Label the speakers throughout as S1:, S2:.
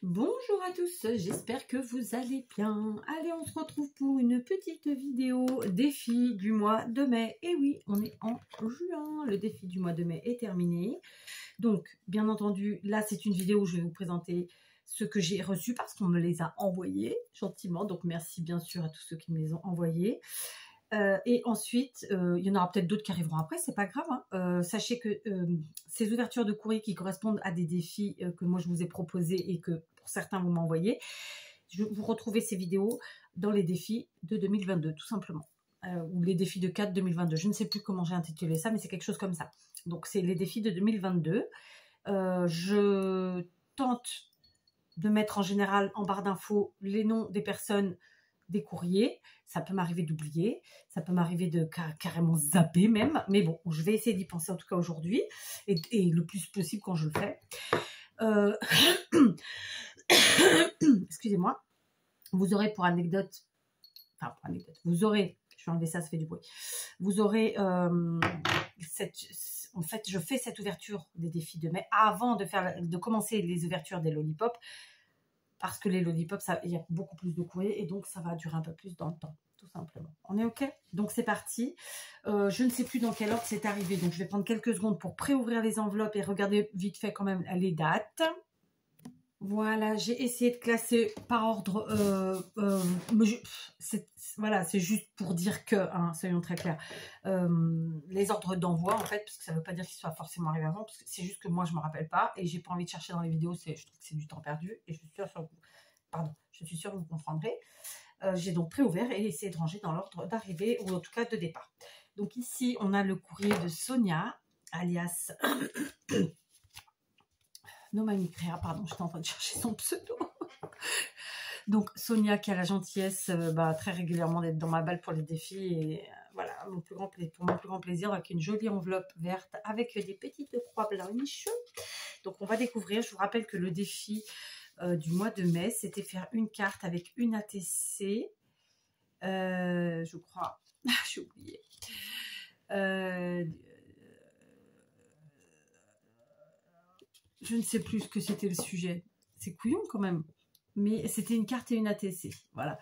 S1: Bonjour à tous, j'espère que vous allez bien. Allez, on se retrouve pour une petite vidéo défi du mois de mai. Et oui, on est en juin, le défi du mois de mai est terminé. Donc, bien entendu, là, c'est une vidéo où je vais vous présenter ce que j'ai reçu parce qu'on me les a envoyés gentiment. Donc, merci bien sûr à tous ceux qui me les ont envoyés. Et ensuite, il y en aura peut-être d'autres qui arriveront après, c'est pas grave. Hein. Sachez que ces ouvertures de courrier qui correspondent à des défis que moi je vous ai proposés et que pour certains vous m'envoyez, vous retrouvez ces vidéos dans les défis de 2022, tout simplement. Ou les défis de 4 2022. Je ne sais plus comment j'ai intitulé ça, mais c'est quelque chose comme ça. Donc, c'est les défis de 2022. Je tente de mettre en général en barre d'infos les noms des personnes des courriers. Ça peut m'arriver d'oublier, ça peut m'arriver de carrément zapper même, mais bon, je vais essayer d'y penser en tout cas aujourd'hui, et le plus possible quand je le fais. Excusez-moi, vous aurez pour anecdote, vous aurez, je vais enlever ça, ça fait du bruit, vous aurez en fait, je fais cette ouverture des défis de mai avant de commencer les ouvertures des lollipops, parce que les lollipops, il y a beaucoup plus de courrier et donc ça va durer un peu plus dans le temps, tout simplement. On est OK? Donc c'est parti. Je ne sais plus dans quel ordre c'est arrivé, donc je vais prendre quelques secondes pour préouvrir les enveloppes et regarder vite fait quand même les dates. Voilà, j'ai essayé de classer par ordre. Voilà, c'est juste pour dire que, hein, soyons très clairs, les ordres d'envoi, en fait, parce que ça ne veut pas dire qu'ils soient forcément arrivés avant, parce que c'est juste que moi, je ne me rappelle pas, et j'ai pas envie de chercher dans les vidéos, je trouve que c'est du temps perdu, et je suis sûre que vous comprendrez. J'ai donc préouvert et essayé de ranger dans l'ordre d'arrivée, ou en tout cas de départ. Donc ici, on a le courrier de Sonia, alias... Nomami Créa, pardon, j'étais en train de chercher son pseudo. Donc Sonia qui a la gentillesse très régulièrement d'être dans ma balle pour les défis, et voilà, pour mon plus grand plaisir, avec une jolie enveloppe verte avec des petites croix blanches. Donc on va découvrir. Je vous rappelle que le défi du mois de mai, c'était faire une carte avec une ATC, je crois, j'ai oublié, je ne sais plus ce que c'était le sujet. C'est couillon quand même. Mais c'était une carte et une ATC. Voilà.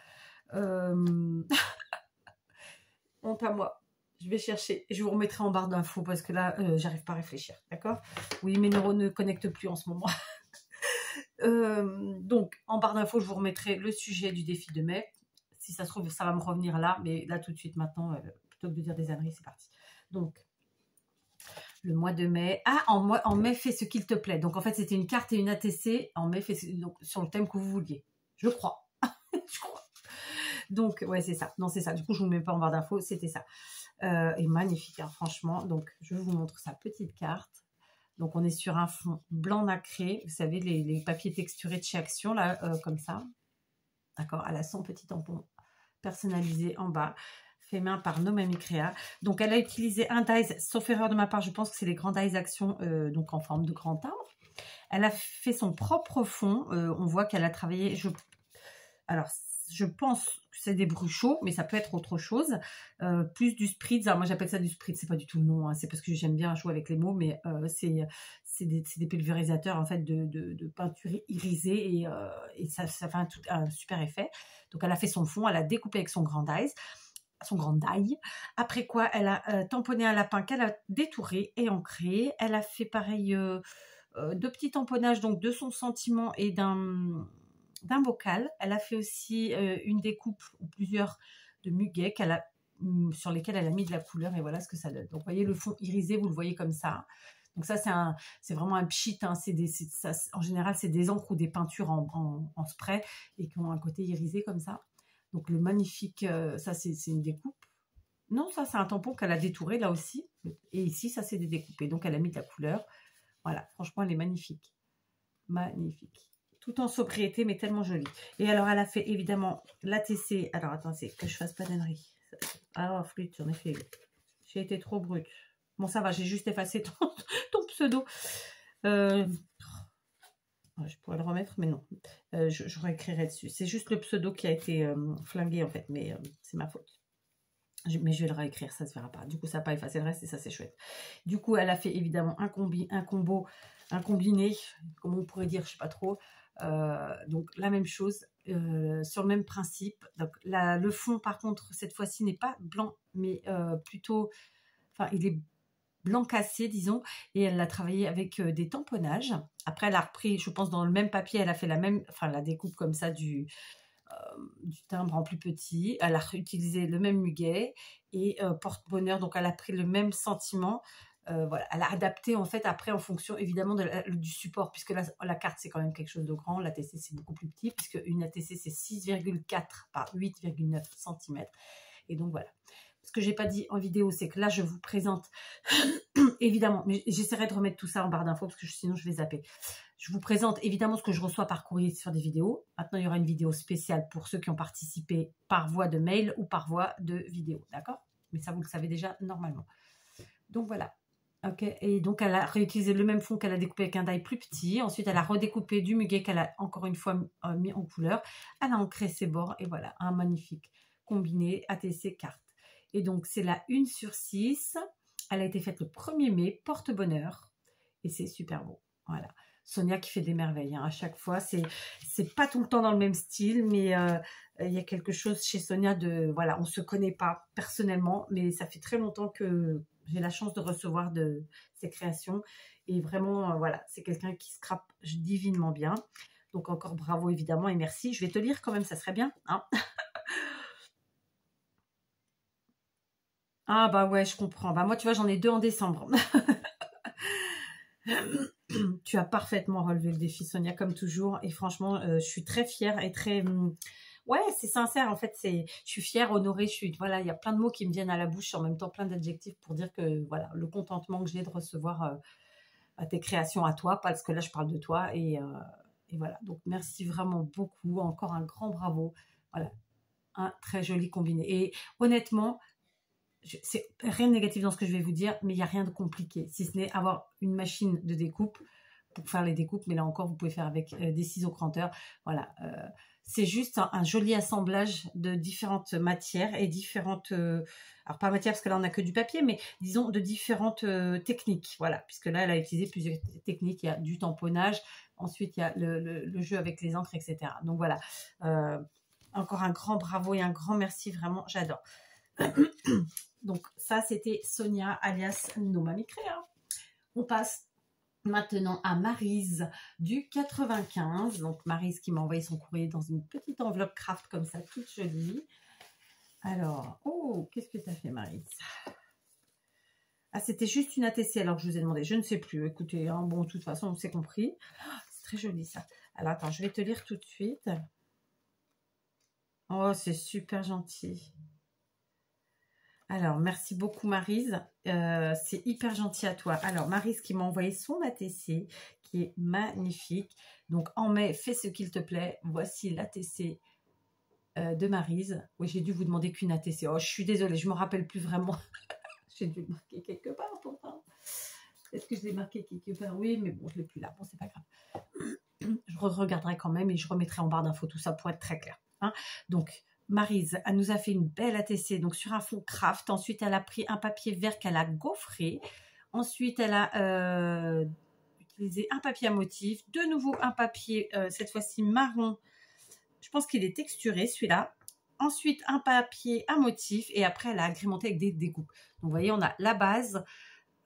S1: Honte à moi. Je vais chercher. Je vous remettrai en barre d'infos parce que là, j'arrive pas à réfléchir. D'accord? Oui, mes neurones ne connectent plus en ce moment. Donc, en barre d'infos, je vous remettrai le sujet du défi de mai. Si ça se trouve, ça va me revenir là. Mais là, tout de suite, maintenant, plutôt que de dire des âneries, c'est parti. Donc, le mois de mai. Ah, en mai, fais ce qu'il te plaît. Donc, en fait, c'était une carte et une ATC. En mai, donc, sur le thème que vous vouliez. Je crois. Je crois. Donc, ouais, c'est ça. Non, c'est ça. Du coup, je ne vous mets pas en barre d'infos. C'était ça. Et magnifique, hein, franchement. Donc, je vous montre sa petite carte. Donc, on est sur un fond blanc nacré. Vous savez, les papiers texturés de chez Action, là, comme ça. D'accord? Elle a son petit tampon personnalisé en bas. Fait main par Nomami Créa. Donc, elle a utilisé un dies, sauf erreur de ma part, je pense que c'est les grands dies Action, donc en forme de grand arbre. Elle a fait son propre fond. On voit qu'elle a travaillé... Alors, je pense que c'est des bruchaux, mais ça peut être autre chose. Plus du spritz. Alors, moi, j'appelle ça du spritz. C'est pas du tout le nom. Hein. C'est parce que j'aime bien jouer avec les mots, mais c'est des pulvérisateurs en fait de peinture irisée, et ça fait un super effet. Donc, elle a fait son fond. Elle a découpé avec son grand die. Après quoi, elle a tamponné un lapin qu'elle a détouré et ancré. Elle a fait pareil de petits tamponnages donc de son sentiment et d'un bocal. Elle a fait aussi une découpe ou plusieurs de muguets sur lesquels elle a mis de la couleur, et voilà ce que ça donne. Donc vous voyez le fond irisé, vous le voyez comme ça. Donc ça c'est vraiment un pchit, hein. En général c'est des encres ou des peintures en spray et qui ont un côté irisé comme ça. Donc le magnifique, ça c'est une découpe. Non, ça c'est un tampon qu'elle a détouré là aussi. Et ici ça c'est des découpés. Donc elle a mis de la couleur. Voilà, franchement elle est magnifique. Magnifique. Tout en sobriété, mais tellement jolie. Et alors, elle a fait évidemment l'ATC. Alors, attendez, que je fasse pas d'ânerie. Ah, flûte, j'en ai fait. J'ai été trop brute. Bon, ça va, j'ai juste effacé ton pseudo. Je pourrais le remettre, mais non. Je réécrirai dessus. C'est juste le pseudo qui a été flingué, en fait, mais c'est ma faute. Mais je vais le réécrire, ça se verra pas. Du coup, ça n'a pas effacé le reste et ça, c'est chouette. Du coup, elle a fait évidemment un combiné, comment on pourrait dire, je sais pas trop. Donc la même chose, sur le même principe. Donc le fond par contre cette fois-ci n'est pas blanc mais plutôt, enfin il est blanc cassé disons, et elle l'a travaillé avec des tamponnages. Après elle a repris, je pense dans le même papier, elle a fait la même, enfin la découpe comme ça du timbre en plus petit, elle a réutilisé le même muguet et porte-bonheur, donc elle a pris le même sentiment. Voilà, elle a adapté en fait après en fonction évidemment du support, puisque la carte c'est quand même quelque chose de grand, l'ATC c'est beaucoup plus petit, puisque une ATC c'est 6,4 par 8,9 cm. Et donc voilà. Ce que j'ai pas dit en vidéo, c'est que là je vous présente évidemment, mais j'essaierai de remettre tout ça en barre d'infos parce que sinon je vais zapper. Je vous présente évidemment ce que je reçois par courrier sur des vidéos. Maintenant, il y aura une vidéo spéciale pour ceux qui ont participé par voie de mail ou par voie de vidéo, d'accord? Mais ça, vous le savez déjà normalement. Donc voilà. Ok. Et donc, elle a réutilisé le même fond qu'elle a découpé avec un die plus petit. Ensuite, elle a redécoupé du muguet qu'elle a encore une fois mis en couleur. Elle a ancré ses bords et voilà, un magnifique combiné ATC carte. Et donc, c'est la 1/6. Elle a été faite le 1er mai, porte-bonheur. Et c'est super beau. Voilà. Sonia qui fait des merveilles, hein, à chaque fois. C'est pas tout le temps dans le même style, mais il y a quelque chose chez Sonia de... Voilà, on se connaît pas personnellement, mais ça fait très longtemps que j'ai la chance de recevoir de ses créations. Et vraiment, voilà, c'est quelqu'un qui scrape divinement bien. Donc encore bravo, évidemment, et merci. Je vais te lire quand même, ça serait bien, hein. Ah bah ouais, je comprends. Bah moi, tu vois, j'en ai 2 en décembre. Tu as parfaitement relevé le défi, Sonia, comme toujours. Et franchement, je suis très fière et très... ouais, c'est sincère. En fait, je suis fière, honorée. Voilà, il y a plein de mots qui me viennent à la bouche, en même temps plein d'adjectifs pour dire que voilà, le contentement que j'ai de recevoir tes créations à toi, parce que là, je parle de toi. Et voilà. Donc, merci vraiment beaucoup. Encore un grand bravo. Voilà, un très joli combiné. Et honnêtement, c'est rien de négatif dans ce que je vais vous dire, mais il n'y a rien de compliqué, si ce n'est avoir une machine de découpe pour faire les découpes, mais là encore, vous pouvez faire avec des ciseaux cranteurs. Voilà, c'est juste un joli assemblage de différentes matières et différentes... alors, pas matière, parce que là, on n'a que du papier, mais disons de différentes techniques. Voilà, puisque là, elle a utilisé plusieurs techniques. Il y a du tamponnage, ensuite, il y a le jeu avec les encres, etc. Donc, voilà. Encore un grand bravo et un grand merci, vraiment, j'adore. Donc ça c'était Sonia alias Nomami Créa. On passe maintenant à Maryse du 95. Donc Maryse qui m'a envoyé son courrier dans une petite enveloppe craft comme ça, toute jolie. Alors, oh, qu'est-ce que tu as fait Maryse? Ah, c'était juste une ATC alors que je vous ai demandé. Je ne sais plus. Écoutez, hein, bon, de toute façon, on s'est compris. C'est très joli ça. Alors attends, je vais te lire tout de suite. Oh, c'est super gentil. Alors, merci beaucoup Maryse, c'est hyper gentil à toi. Alors, Maryse qui m'a envoyé son ATC, qui est magnifique. Donc, en mai, fais ce qu'il te plaît. Voici l'ATC de Maryse. Oui, j'ai dû vous demander qu'une ATC. Oh, je suis désolée, je ne me rappelle plus vraiment. J'ai dû le marquer quelque part pourtant. Est-ce que je l'ai marqué quelque part? Oui, mais bon, je ne l'ai plus là. Bon, c'est pas grave. Je regarderai quand même et je remettrai en barre d'infos tout ça pour être très clair. Hein. Donc, Maryse, elle nous a fait une belle ATC donc sur un fond craft. Ensuite, elle a pris un papier vert qu'elle a gaufré. Ensuite, elle a utilisé un papier à motif. De nouveau, un papier, cette fois-ci marron. Je pense qu'il est texturé, celui-là. Ensuite, un papier à motif. Et après, elle a agrémenté avec des découpes. Donc, vous voyez, on a la base,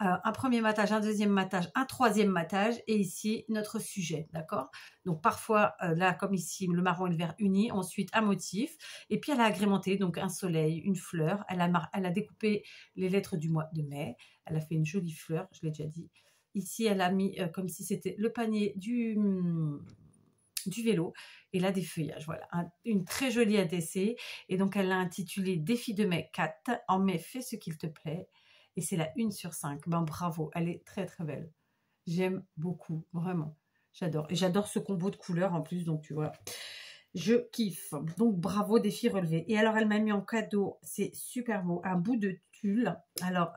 S1: un premier matage, un deuxième matage, un troisième matage et ici notre sujet, d'accord? Donc parfois là comme ici le marron et le vert unis, ensuite un motif et puis elle a agrémenté donc un soleil, une fleur, elle a découpé les lettres du mois de mai, elle a fait une jolie fleur, je l'ai déjà dit. Ici elle a mis comme si c'était le panier du vélo et là des feuillages, voilà, une très jolie ATC et donc elle l'a intitulé Défi de mai 4, en mai fais ce qu'il te plaît. Et c'est la 1/5. Ben bravo, elle est très très belle. J'aime beaucoup, vraiment. J'adore. Et j'adore ce combo de couleurs en plus, donc tu vois. Je kiffe. Donc bravo, défi relevé. Et alors elle m'a mis en cadeau, c'est super beau, un bout de tulle. Alors,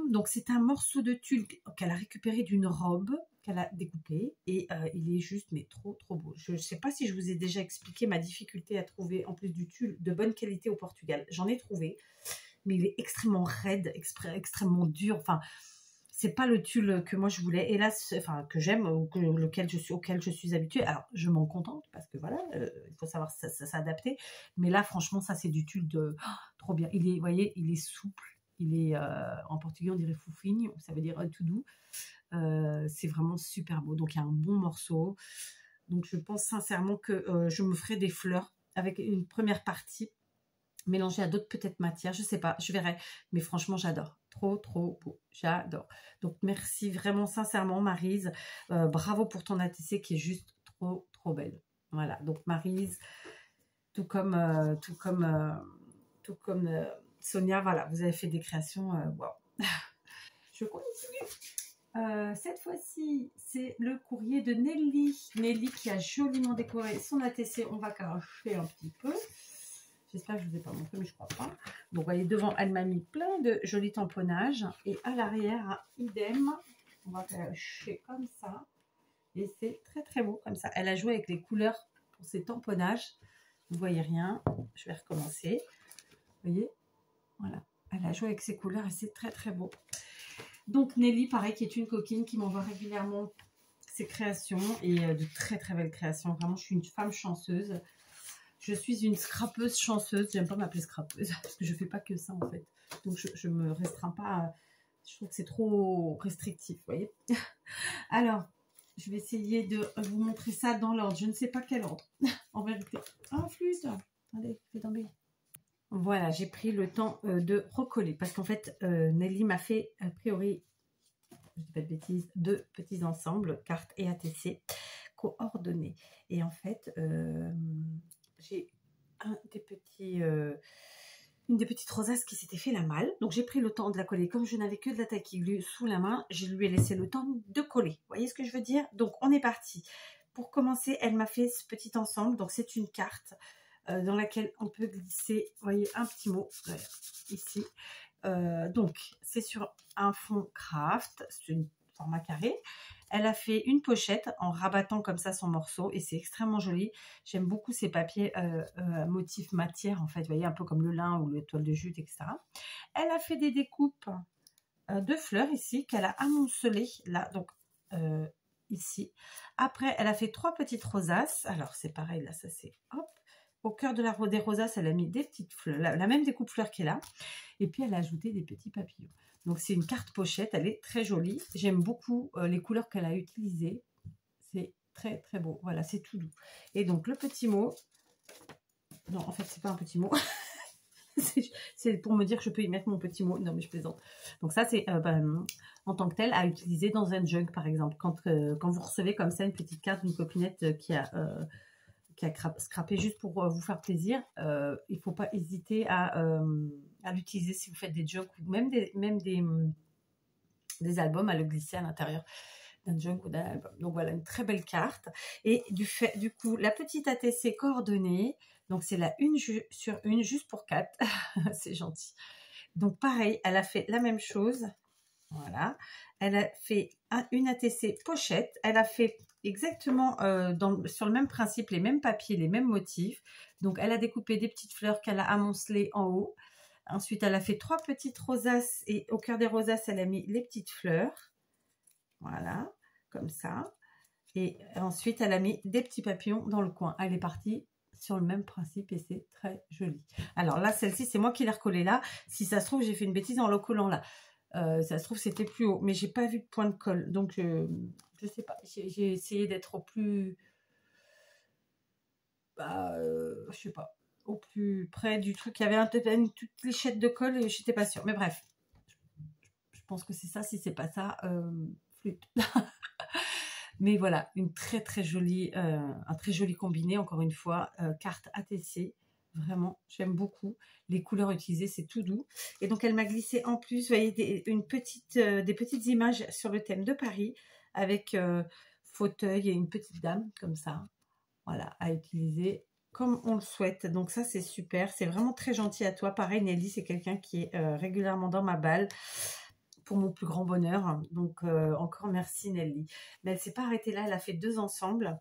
S1: donc c'est un morceau de tulle qu'elle a récupéré d'une robe qu'elle a découpée. Et il est juste, mais trop trop beau. Je ne sais pas si je vous ai déjà expliqué ma difficulté à trouver, en plus du tulle, de bonne qualité au Portugal. J'en ai trouvé. Mais il est extrêmement raide, extrêmement dur. Enfin, c'est pas le tulle que moi je voulais. Et là, enfin, que j'aime, auquel je suis habituée. Alors, je m'en contente parce que voilà, il faut savoir s'adapter. Mais là, franchement, ça, c'est du tulle de trop bien. Il est, vous voyez, il est souple. Il est, en portugais, on dirait foufigne. Ça veut dire tout doux. C'est vraiment super beau. Donc, il y a un bon morceau. Donc, je pense sincèrement que je me ferai des fleurs avec une première partie mélangée à d'autres peut-être matières. Je sais pas, je verrai. Mais franchement, j'adore. Trop, trop beau. J'adore. Donc, merci vraiment sincèrement, Maryse. Bravo pour ton ATC qui est juste trop, trop belle. Voilà. Donc, Maryse, tout comme Sonia, voilà, vous avez fait des créations. Wow. Je continue. Cette fois-ci, c'est le courrier de Nelly. Nelly qui a joliment décoré son ATC. On va cacher un petit peu. J'espère que je ne vous ai pas montré, mais je ne crois pas. Donc, vous voyez, devant, elle m'a mis plein de jolis tamponnages. Et à l'arrière, idem. On va cacher comme ça. Et c'est très, très beau comme ça. Elle a joué avec les couleurs pour ses tamponnages. Vous ne voyez rien. Je vais recommencer. Vous voyez? Voilà. Elle a joué avec ses couleurs et c'est très, très beau. Donc, Nelly, pareil, qui est une coquine qui m'envoie régulièrement ses créations et de très, très belles créations. Vraiment, je suis une femme chanceuse. Je suis une scrapeuse chanceuse. J'aime pas m'appeler scrapeuse parce que je fais pas que ça, en fait. Donc, je me restreins pas. Je trouve que c'est trop restrictif, vous voyez. Alors, je vais essayer de vous montrer ça dans l'ordre. Je ne sais pas quel ordre, en vérité. Ah, flûte. Allez, fais tomber. Voilà, j'ai pris le temps de recoller parce qu'en fait, Nelly m'a fait, a priori, je dis pas de bêtises, 2 petits ensembles, cartes et ATC, coordonnés. Et en fait, j'ai une des petites rosaces qui s'était fait la malle. Donc, j'ai pris le temps de la coller. Comme je n'avais que de la taquille glue sous la main, je lui ai laissé le temps de coller. Vous voyez ce que je veux dire? Donc, on est parti. Pour commencer, elle m'a fait ce petit ensemble. Donc, c'est une carte dans laquelle on peut glisser, vous voyez, un petit mot ici. Donc, c'est sur un fond craft, c'est un format carré. Elle a fait une pochette en rabattant comme ça son morceau et c'est extrêmement joli. J'aime beaucoup ces papiers motifs matière, en fait, vous voyez, un peu comme le lin ou le toile de jute, etc. Elle a fait des découpes de fleurs ici qu'elle a amoncelées là, donc ici. Après, elle a fait 3 petites rosaces. Alors, c'est pareil, là, ça c'est hop. Au cœur de des rosaces, elle a mis des petites fleurs, la même découpe fleurs qu'elle a. Et puis, elle a ajouté des petits papillons. Donc, c'est une carte pochette. Elle est très jolie. J'aime beaucoup les couleurs qu'elle a utilisées. C'est très, très beau. Voilà, c'est tout doux. Et donc, le petit mot. Non, en fait, c'est pas un petit mot. C'est pour me dire que je peux y mettre mon petit mot. Non, mais je plaisante. Donc, ça, c'est en tant que tel à utiliser dans un jug, par exemple. Quand vous recevez comme ça une petite carte d'une copinette qui a scrappé juste pour vous faire plaisir, il ne faut pas hésiter à l'utiliser si vous faites des jugs ou même des albums, à le glisser à l'intérieur d'un jug ou d'un album. Donc voilà, une très belle carte. Et du coup, la petite ATC coordonnée, donc c'est la 1 sur 1 juste pour 4. C'est gentil. Donc pareil, elle a fait la même chose. Voilà. Elle a fait une ATC pochette. Elle a fait exactement sur le même principe, les mêmes papiers, les mêmes motifs. Donc, elle a découpé des petites fleurs qu'elle a amoncelées en haut. Ensuite, elle a fait 3 petites rosaces et au cœur des rosaces, elle a mis les petites fleurs. Voilà, comme ça. Et ensuite, elle a mis des petits papillons dans le coin. Elle est partie sur le même principe et c'est très joli. Alors là, celle-ci, c'est moi qui l'ai recollée là. Si ça se trouve, j'ai fait une bêtise en le collant là. Ça se trouve c'était plus haut, mais j'ai pas vu de point de colle, donc je sais pas. J'ai essayé d'être au plus, je sais pas, au plus près du truc. Il y avait une toute léchette de colle et j'étais pas sûre. Mais bref, je pense que c'est ça. Si c'est pas ça, flûte. Mais voilà, une très très jolie, un très joli combiné. Encore une fois, carte ATC. Vraiment, j'aime beaucoup. Les couleurs utilisées, c'est tout doux. Et donc, elle m'a glissé en plus, vous voyez, des petites images sur le thème de Paris avec fauteuil et une petite dame, comme ça. Voilà, à utiliser comme on le souhaite. Donc, ça, c'est super. C'est vraiment très gentil à toi. Pareil, Nelly, c'est quelqu'un qui est régulièrement dans ma balle pour mon plus grand bonheur. Donc, encore merci, Nelly. Mais elle ne s'est pas arrêtée là. Elle a fait 2 ensembles.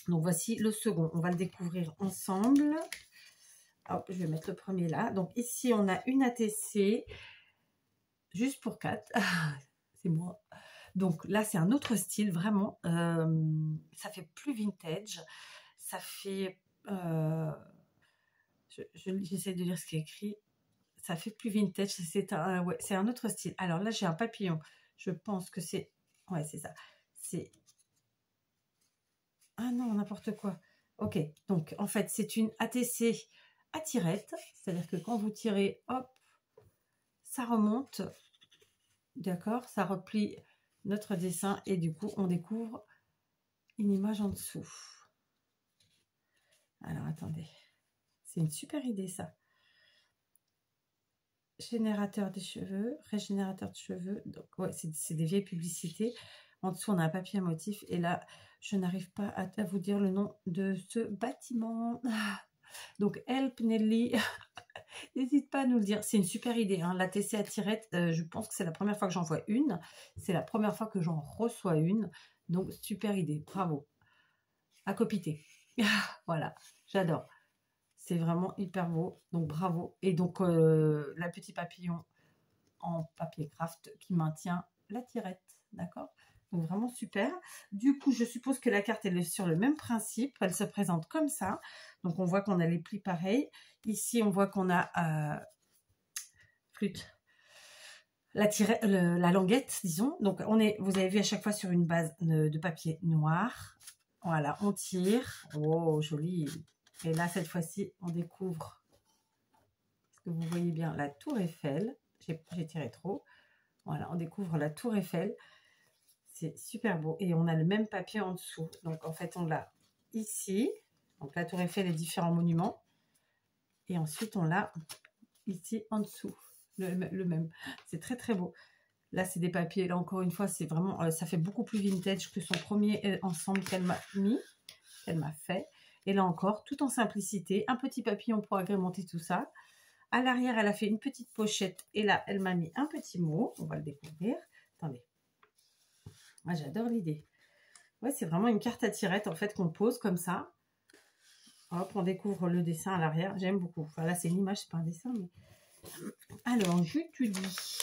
S1: Donc, voici le second. On va le découvrir ensemble. Hop, je vais mettre le premier là. Donc ici, on a une ATC juste pour 4. c'est moi. Donc là, c'est un autre style, vraiment. Ça fait plus vintage. Ça fait... j'essaie de lire ce qui est écrit. Ça fait plus vintage. C'est ouais, c'est un autre style. Alors là, j'ai un papillon. Je pense que c'est... Ouais, c'est ça. C'est... Ah non, n'importe quoi. Ok, donc en fait, c'est une ATC à tirette. C'est-à-dire que quand vous tirez, hop, ça remonte. D'accord, ça replie notre dessin et du coup, on découvre une image en dessous. Alors, attendez. C'est une super idée, ça. Générateur des cheveux, régénérateur de cheveux. Donc, ouais, c'est des vieilles publicités. En dessous, on a un papier à motif. Et là, je n'arrive pas à vous dire le nom de ce bâtiment. Donc, Help Nelly. N'hésite pas à nous le dire. C'est une super idée. Hein. La TC à tirette, je pense que c'est la première fois que j'en vois une. C'est la première fois que j'en reçois une. Donc, super idée. Bravo. À copiter. Voilà, j'adore. C'est vraiment hyper beau. Donc, bravo. Et donc, la petite papillon en papier craft qui maintient la tirette. D'accord? Donc, vraiment super. Du coup, je suppose que la carte elle est sur le même principe. Elle se présente comme ça. Donc, on voit qu'on a les plis pareils. Ici, on voit qu'on a flûte. La languette, disons. Donc, vous avez vu à chaque fois sur une base de papier noir. Voilà, on tire. Oh, joli. Et là, cette fois-ci, on découvre, est-ce que vous voyez bien, la tour Eiffel. J'ai tiré trop. Voilà, on découvre la tour Eiffel. C'est super beau. Et on a le même papier en dessous. Donc, en fait, on l'a ici. Donc, la tour Eiffel et différents monuments. Et ensuite, on l'a ici en dessous. Le même. C'est très, très beau. Là, c'est des papiers. Là, encore une fois, c'est vraiment... ça fait beaucoup plus vintage que son premier ensemble qu'elle m'a mis. Qu'elle m'a fait. Et là encore, tout en simplicité. Un petit papillon pour agrémenter tout ça. À l'arrière, elle a fait une petite pochette. Et là, elle m'a mis un petit mot. On va le découvrir. Attendez. Moi, j'adore l'idée. Ouais, c'est vraiment une carte à tirette, en fait, qu'on pose comme ça. Hop, on découvre le dessin à l'arrière. J'aime beaucoup. Enfin, là, c'est une image, c'est pas un dessin. Mais... Alors, j'utilise.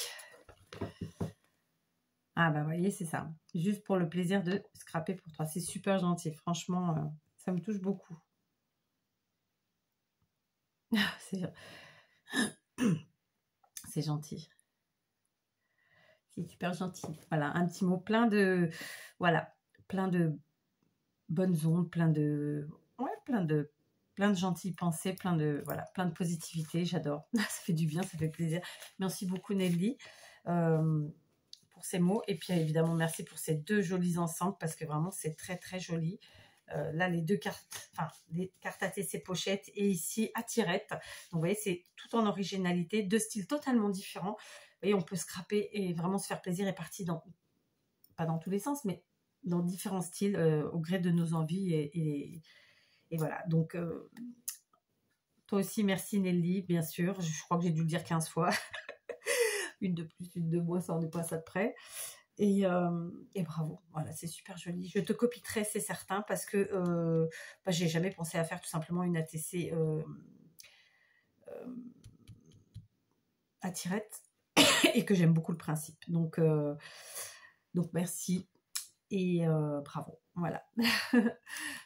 S1: Ah, bah, vous voyez, c'est ça. Juste pour le plaisir de scraper pour toi. C'est super gentil. Franchement, ça me touche beaucoup. C'est gentil. C'est super gentil. Voilà, un petit mot plein de... Voilà, plein de bonnes ondes, plein de gentilles pensées, plein de positivité. J'adore. Ça fait du bien, ça fait plaisir. Merci beaucoup Nelly pour ces mots. Et puis évidemment, merci pour ces deux jolis ensembles parce que vraiment, c'est très, très joli. Là, les deux cartes, enfin, les cartes ATC pochettes et ici à tirette. Donc, vous voyez, c'est tout en originalité, deux styles totalement différents. Vous voyez, on peut scraper et vraiment se faire plaisir et partir pas dans tous les sens, mais dans différents styles au gré de nos envies et voilà. Donc, toi aussi, merci Nelly, bien sûr. Je crois que j'ai dû le dire 15 fois. Une de plus, une de moins, ça on n'est pas ça de près. Et bravo, voilà, c'est super joli. Je te copierai, c'est certain, parce que j'ai jamais pensé à faire tout simplement une ATC à tirette et que j'aime beaucoup le principe. Donc merci et bravo. Voilà.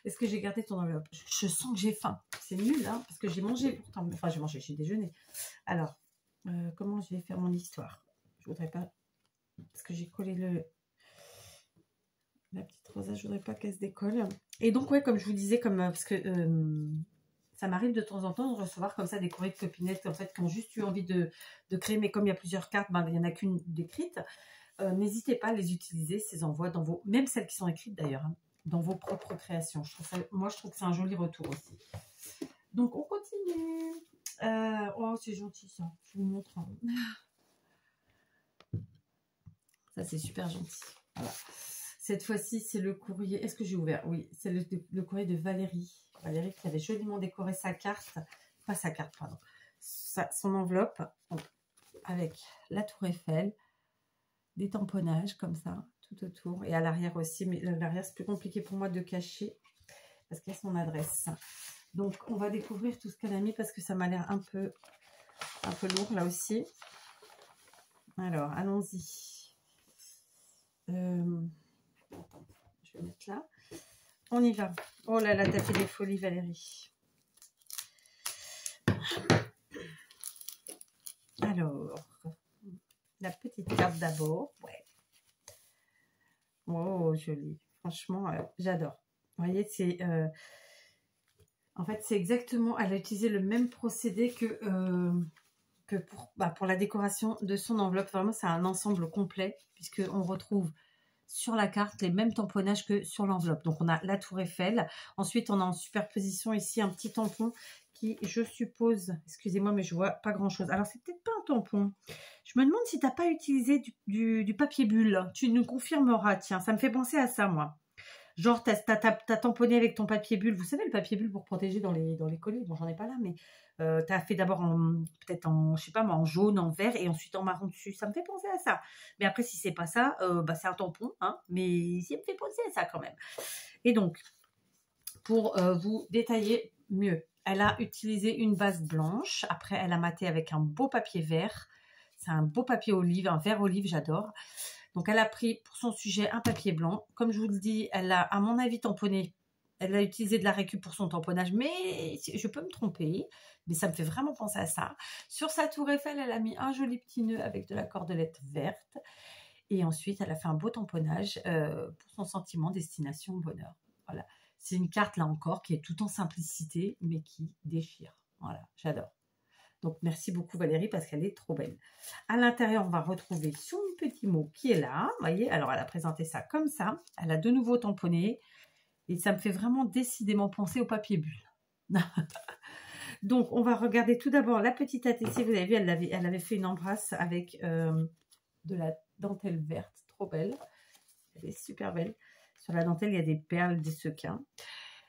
S1: Est-ce que j'ai gardé ton enveloppe? Je sens que j'ai faim. C'est nul, hein, parce que j'ai mangé pourtant. Enfin, j'ai déjeuné. Alors, comment je vais faire mon histoire? Je voudrais pas... Parce que j'ai collé la petite rosa, je voudrais pas qu'elle se décolle. Et donc, ouais, comme je vous disais, parce que ça m'arrive de temps en temps de recevoir comme ça des courriers de copinettes en fait, qui ont juste eu envie de créer, mais comme il y a plusieurs cartes, ben, il n'y en a qu'une d'écrite. N'hésitez pas à les utiliser, ces envois, même celles qui sont écrites d'ailleurs, hein, dans vos propres créations. Moi, je trouve que c'est un joli retour aussi. Donc, on continue. Oh, c'est gentil ça. Je vous montre. Hein. Ça, c'est super gentil. Voilà. Cette fois-ci, c'est le courrier. Est-ce que j'ai ouvert? Oui, c'est le courrier de Valérie. Valérie qui avait joliment décoré sa carte. Pas sa carte, pardon. Son enveloppe. Donc, avec la tour Eiffel. Des tamponnages comme ça, tout autour. Et à l'arrière aussi. Mais l'arrière, c'est plus compliqué pour moi de cacher. Parce qu'il y a son adresse. Donc, on va découvrir tout ce qu'elle a mis. Parce que ça m'a l'air un peu lourd là aussi. Alors, allons-y. Attends, je vais mettre là. On y va. Oh là là, t'as fait des folies, Valérie. Alors, la petite carte d'abord. Ouais. Oh, joli. Franchement, j'adore. Vous voyez, c'est... en fait, c'est exactement... Elle a utilisé le même procédé que pour la décoration de son enveloppe. Vraiment, c'est un ensemble complet, puisqu'on retrouve sur la carte les mêmes tamponnages que sur l'enveloppe. Donc, on a la tour Eiffel. Ensuite, on a en superposition ici un petit tampon qui, je suppose... Excusez-moi, mais je vois pas grand-chose. Alors, c'est peut-être pas un tampon. Je me demande si tu n'as pas utilisé du papier bulle. Tu nous confirmeras. Tiens, ça me fait penser à ça, moi. Genre, t'as tamponné avec ton papier bulle. Vous savez, le papier bulle pour protéger dans les colis. Bon, j'en ai pas là, mais t'as fait d'abord peut-être en, je sais pas moi, en jaune, en vert et ensuite en marron dessus. Ça me fait penser à ça. Mais après, si c'est pas ça, c'est un tampon, hein. Mais ça me fait penser à ça quand même. Et donc, pour vous détailler mieux, elle a utilisé une base blanche. Après, elle a maté avec un beau papier vert. C'est un beau papier olive, un vert olive, j'adore. Donc, elle a pris pour son sujet un papier blanc. Comme je vous le dis, elle a, à mon avis, tamponné. Elle a utilisé de la récup pour son tamponnage, mais je peux me tromper. Mais ça me fait vraiment penser à ça. Sur sa tour Eiffel, elle a mis un joli petit nœud avec de la cordelette verte. Et ensuite, elle a fait un beau tamponnage pour son sentiment destination bonheur. Voilà. C'est une carte, là encore, qui est tout en simplicité, mais qui déchire. Voilà, j'adore. Donc, merci beaucoup Valérie parce qu'elle est trop belle. À l'intérieur, on va retrouver son petit mot qui est là. Vous voyez, alors elle a présenté ça comme ça. Elle a de nouveau tamponné. Et ça me fait vraiment décidément penser au papier bulle. Donc, on va regarder tout d'abord la petite ATC. Vous avez vu, elle avait fait une embrasse avec de la dentelle verte. Trop belle. Elle est super belle. Sur la dentelle, il y a des perles, des sequins.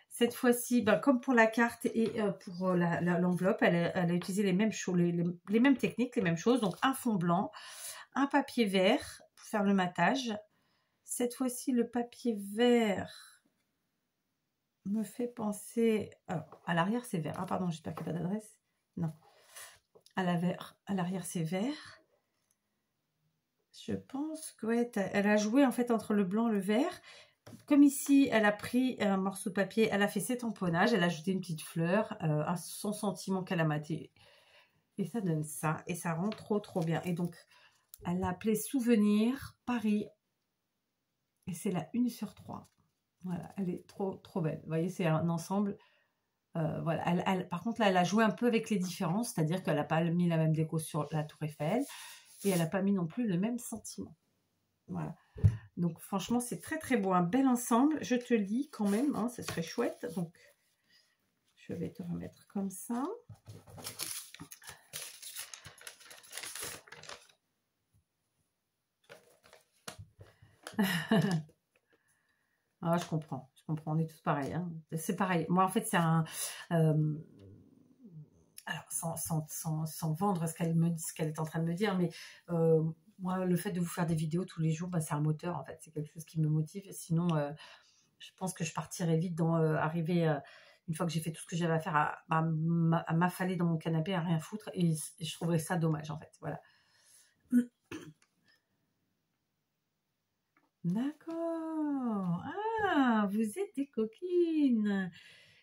S1: Cette fois-ci, comme pour la carte et pour l'enveloppe, elle a utilisé les mêmes choses, les mêmes techniques, les mêmes choses. Donc, un fond blanc, un papier vert pour faire le matage. Cette fois-ci, le papier vert me fait penser... Alors, à l'arrière, c'est vert. Ah, pardon, j'espère qu'il n'y a pas d'adresse. Non. À l'arrière, c'est vert. Je pense que ouais, elle a joué en fait entre le blanc et le vert. Comme ici, elle a pris un morceau de papier, elle a fait ses tamponnages, elle a ajouté une petite fleur, à son sentiment qu'elle a maté. Et ça donne ça, et ça rend trop trop bien. Et donc, elle l'a appelé Souvenir Paris. Et c'est la 1/3. Voilà, elle est trop trop belle. Vous voyez, c'est un ensemble. Voilà. Par contre, là, elle a joué un peu avec les différences, c'est-à-dire qu'elle n'a pas mis la même déco sur la Tour Eiffel, et elle n'a pas mis non plus le même sentiment. Voilà. Donc, franchement, c'est très, très beau. Un bel ensemble. Je te lis quand même. Hein, ça serait chouette. Donc, je vais te remettre comme ça. Ah, je comprends. Je comprends. On est tous pareils. Hein. C'est pareil. Moi, en fait, c'est un... alors, sans vendre ce qu'elle me dit, ce qu'elle est en train de me dire, mais... moi, le fait de vous faire des vidéos tous les jours, c'est un moteur, en fait. C'est quelque chose qui me motive. Sinon, je pense que je partirais vite dans arriver, une fois que j'ai fait tout ce que j'avais à faire, à m'affaler dans mon canapé, à rien foutre. Et je trouverais ça dommage, en fait. Voilà. D'accord. Ah, vous êtes des coquines.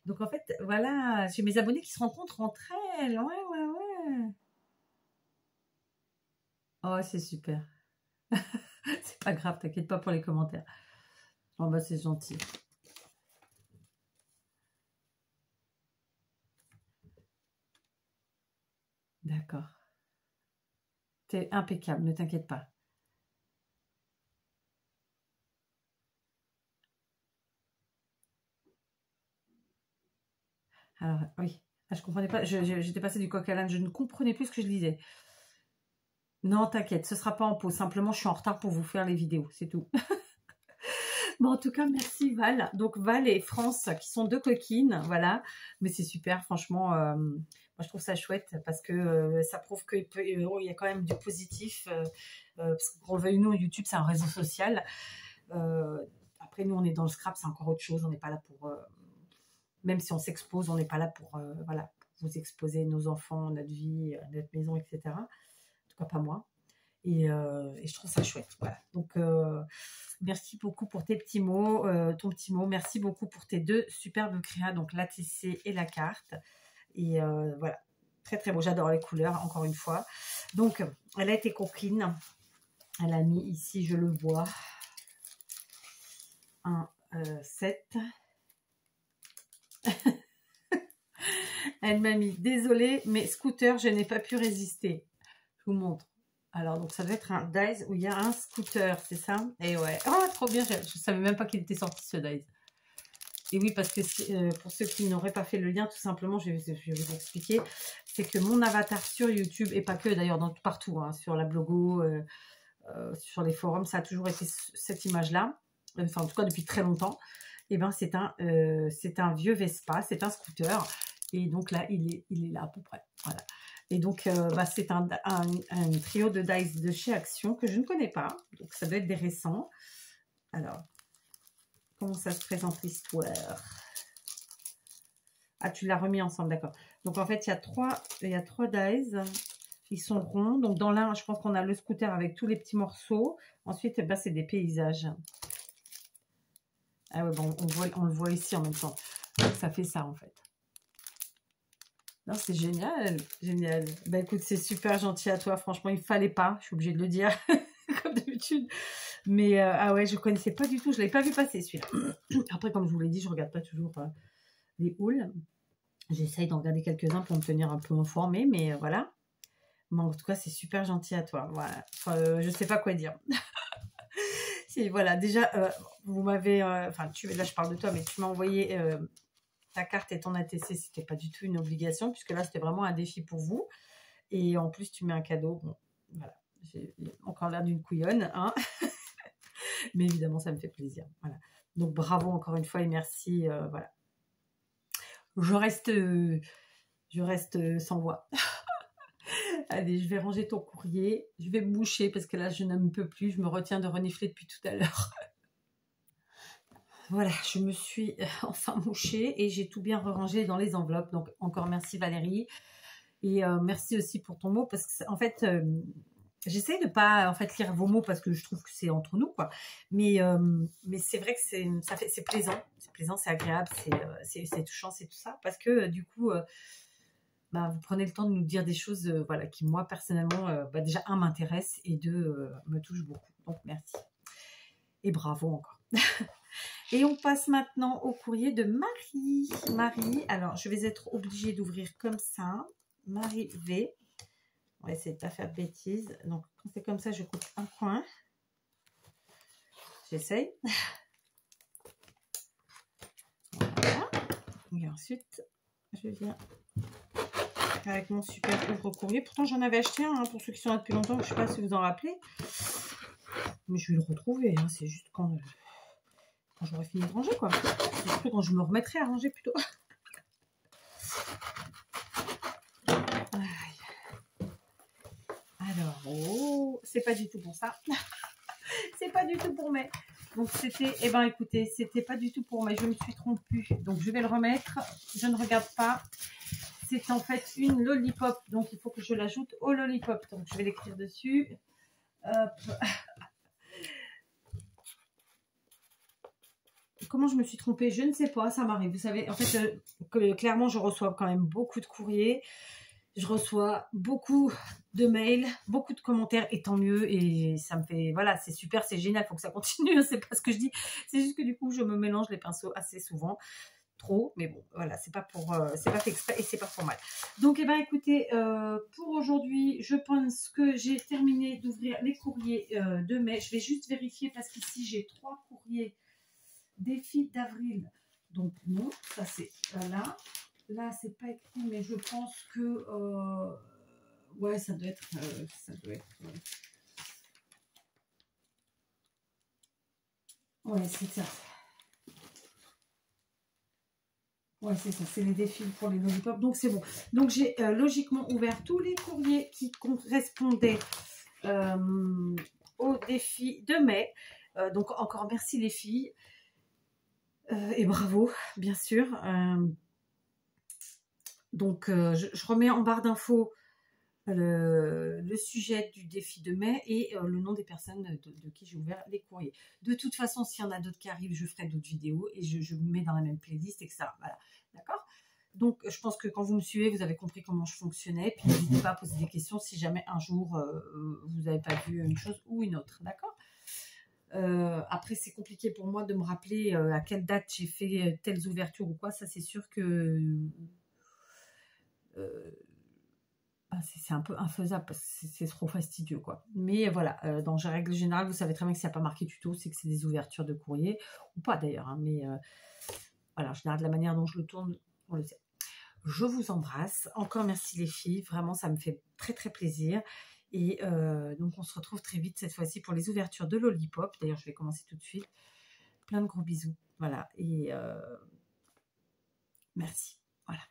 S1: Donc, en fait, voilà, j'ai mes abonnés qui se rencontrent entre elles. Ouais, ouais, ouais. Oh, c'est super. C'est pas grave, t'inquiète pas pour les commentaires. Oh, bah, c'est gentil. D'accord. T'es impeccable, ne t'inquiète pas. Alors, oui, ah, je comprenais pas. J'étais passée du coq à l'âne, je ne comprenais plus ce que je lisais. Non, t'inquiète, ce sera pas en pause. Simplement, je suis en retard pour vous faire les vidéos, c'est tout. Bon, en tout cas, merci Val. Donc, Val et France, qui sont deux coquines, voilà. Mais c'est super, franchement. Moi, je trouve ça chouette parce que ça prouve qu'il y a quand même du positif. Parce qu'on le veuille, nous, YouTube, c'est un réseau social. Après, nous, on est dans le scrap, c'est encore autre chose. On n'est pas là pour... même si on s'expose, on n'est pas là pour, voilà, pour vous exposer nos enfants, notre vie, notre maison, etc. En tout cas, pas moi. Et je trouve ça chouette. Voilà. Donc, merci beaucoup pour tes petits mots, ton petit mot. Merci beaucoup pour tes 2 superbes créas, donc l'ATC et la carte. Et voilà, très très beau. J'adore les couleurs, encore une fois. Donc, elle a été coquine. Elle a mis ici, je le vois, un 7. Elle m'a mis, désolée, mais scooter, je n'ai pas pu résister. Je vous montre. Alors, donc ça doit être un Dice où il y a un scooter, c'est ça? Et ouais. Oh, trop bien. Je ne savais même pas qu'il était sorti ce Dice. Et oui, parce que pour ceux qui n'auraient pas fait le lien, tout simplement, je vais vous expliquer. C'est que mon avatar sur YouTube, et pas que d'ailleurs, partout, hein, sur la blogo, sur les forums, ça a toujours été cette image-là. Enfin, en tout cas, depuis très longtemps. Et ben, c'est un vieux Vespa, c'est un scooter. Et donc là, il est là à peu près. Voilà. Et donc, c'est un trio de dice de chez Action que je ne connais pas. Donc, ça doit être des récents. Alors, comment ça se présente l'histoire? Ah, tu l'as remis ensemble, d'accord. Donc, en fait, il y a trois dice. Ils sont ronds. Donc, dans l'un, je pense qu'on a le scooter avec tous les petits morceaux. Ensuite, c'est des paysages. Ah ouais, bon, on le voit ici en même temps. Donc, ça fait ça, en fait. Non, c'est génial, génial. Bah écoute, c'est super gentil à toi. Franchement, il fallait pas. Je suis obligée de le dire, comme d'habitude. Mais ah ouais, je connaissais pas du tout. Je l'avais pas vu passer celui-là. Après, comme je vous l'ai dit, je regarde pas toujours les hauls. J'essaye d'en regarder quelques-uns pour me tenir un peu informée, mais voilà. Mais en tout cas, c'est super gentil à toi. Voilà. Enfin, je sais pas quoi dire. Voilà, déjà, vous m'avez, là, je parle de toi, mais tu m'as envoyé ta carte et ton ATC, c'était pas du tout une obligation, puisque là, c'était vraiment un défi pour vous. Et en plus, tu mets un cadeau. Bon, voilà. J'ai encore l'air d'une couillonne, hein. Mais évidemment, ça me fait plaisir. Voilà. Donc, bravo encore une fois et merci. Voilà. Je reste sans voix. Allez, je vais ranger ton courrier. Je vais me moucher parce que là, je ne peux plus. Je me retiens de renifler depuis tout à l'heure. Voilà, je me suis enfin mouchée et j'ai tout bien rangé dans les enveloppes. Donc, encore merci Valérie. Et merci aussi pour ton mot parce que, en fait, j'essaie de pas en fait lire vos mots parce que je trouve que c'est entre nous, quoi. Mais c'est vrai que c'est plaisant, c'est agréable, c'est touchant, c'est tout ça. Parce que du coup, vous prenez le temps de nous dire des choses voilà, qui, moi, personnellement, déjà, un, m'intéresse et deux, me touche beaucoup. Donc, merci. Et bravo encore. Et on passe maintenant au courrier de Marie. Marie, alors je vais être obligée d'ouvrir comme ça. Marie V. On va essayer de ne pas faire de bêtises. Donc, quand c'est comme ça, je coupe un coin. J'essaye. Voilà. Et ensuite, je viens avec mon super ouvre-courrier. Pourtant, j'en avais acheté un, hein, pour ceux qui sont là depuis longtemps. Je ne sais pas si vous en rappelez. Mais je vais le retrouver. Hein. C'est juste quand j'aurai fini de ranger, quoi. C'est surtout quand je me remettrai à ranger plutôt. Alors, oh, c'est pas du tout pour ça. C'est pas du tout pour mai. Donc c'était, écoutez, c'était pas du tout pour mai. Je me suis trompée. Donc je vais le remettre. Je ne regarde pas. C'est en fait une lollipop. Donc il faut que je l'ajoute au lollipop. Donc je vais l'écrire dessus. Hop. Comment je me suis trompée? Je ne sais pas. Ça m'arrive. Vous savez, en fait, clairement, je reçois quand même beaucoup de courriers. Je reçois beaucoup de mails, beaucoup de commentaires, et tant mieux. Et ça me fait, voilà, c'est super, c'est génial, il faut que ça continue. C'est pas ce que je dis. C'est juste que du coup, je me mélange les pinceaux assez souvent. Trop, mais bon, voilà, c'est pas fait exprès et c'est pas pour mal. Donc, écoutez, pour aujourd'hui, je pense que j'ai terminé d'ouvrir les courriers de mai. Je vais juste vérifier parce qu'ici, j'ai 3 courriers défi d'avril. Donc, non, ça c'est là. Là, c'est pas écrit, mais je pense que ouais, ça doit être ouais, c'est ça. Ouais, c'est ça, c'est les défis pour les lollipops. Donc, c'est bon. Donc, j'ai logiquement ouvert tous les courriers qui correspondaient au défi de mai. Donc, encore merci les filles. Et bravo, bien sûr. Donc, je remets en barre d'infos le sujet du défi de mai et le nom des personnes de qui j'ai ouvert les courriers. De toute façon, s'il y en a d'autres qui arrivent, je ferai d'autres vidéos et je vous mets dans la même playlist, etc. Voilà, d'accord? Donc, je pense que quand vous me suivez, vous avez compris comment je fonctionnais. Puis, n'hésitez pas à poser des questions si jamais un jour, vous n'avez pas vu une chose ou une autre, d'accord? Après, c'est compliqué pour moi de me rappeler à quelle date j'ai fait telles ouvertures ou quoi. Ça, c'est sûr que c'est un peu infaisable parce que c'est trop fastidieux, quoi. Mais voilà, dans la règle générale, vous savez très bien que s'il n'y a pas marqué tuto, c'est que c'est des ouvertures de courrier, ou pas d'ailleurs, hein, mais voilà, en général, de la manière dont je le tourne, on le sait. Je vous embrasse. Encore merci les filles. Vraiment, ça me fait très, très plaisir. Et donc, on se retrouve très vite cette fois-ci pour les ouvertures de Lollipop. D'ailleurs, je vais commencer tout de suite. Plein de gros bisous. Voilà. Et merci. Voilà.